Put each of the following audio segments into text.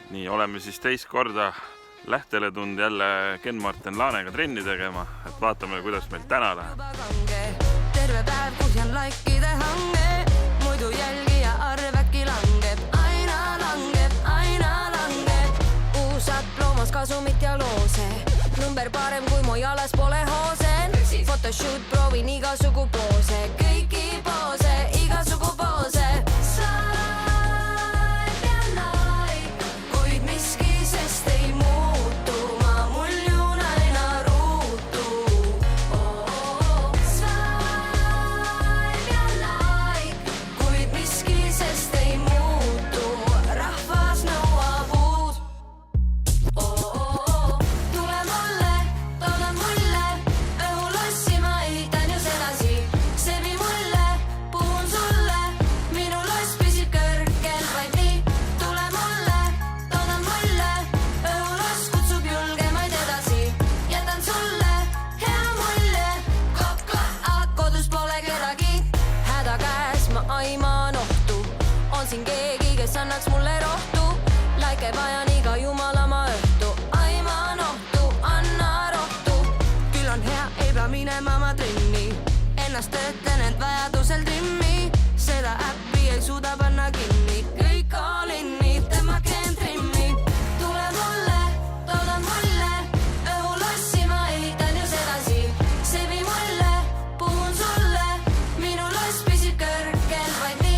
Nii, oleme siis teist korda lähtele tund jälle Ken-Martin Laanega trenni tegema, et vaatame, kuidas meil täna läheb. Terve päev kuhjan laikide hange, muidu jälgija arv äkki langeb. Aina langeb, uusad ploomas kasumit ja loose. Number parem kui mu jalas pole hoosen. Photoshoot proovin igasugu poose, kõiki poose, igasugu poose. Siin keegi, kes annaks mulle rohtu, laike vajan iga jumalama õhtu. Aiman ohtu, anna rohtu, küll on hea, ei pea minema ma trenni. Ennast töötlen end vajadusel trimmi, seda äppi ei suuda panna kinni. Kõik all inni, tõmmakeen trimmi. Tule mulle, toodan mulle, õhulossi ma ehitan ju sedasi. Sebi mulle, puhun sulle, minu loss püsib kõrgel vaid nii.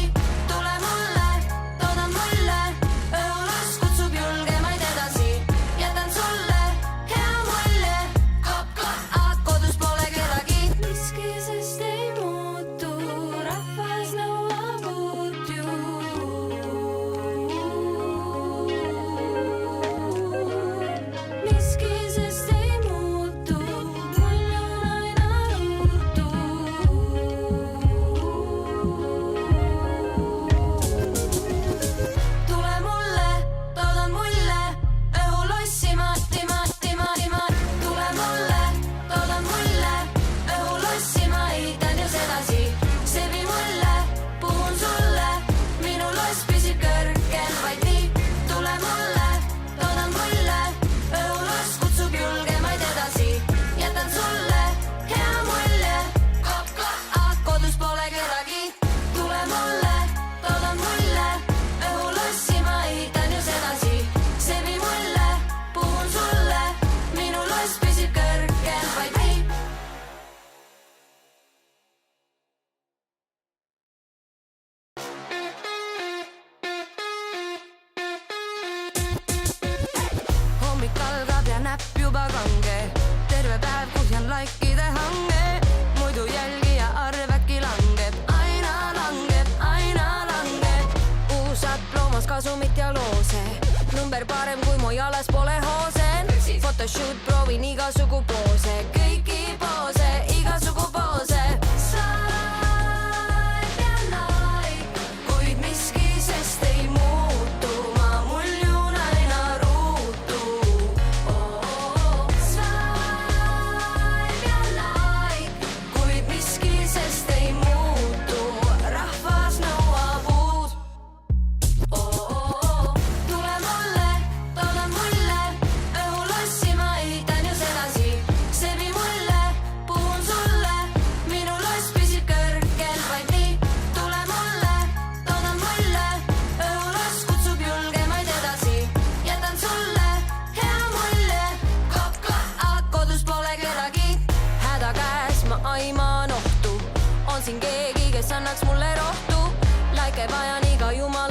Algab ja näpp juba kange, terve päev kuhjan laikide hange, muidu jälgija arv äkki langeb. Aina langeb, uusad ploomas kasumit ja loose. Number parem kui mu jalas pole hoosen. Photoshoot proovin igasugu poose, kõiki poose, igasugu poose. Aiman ohtu, on siin keegi, kes annaks mulle rohtu, laike vajan iga jumal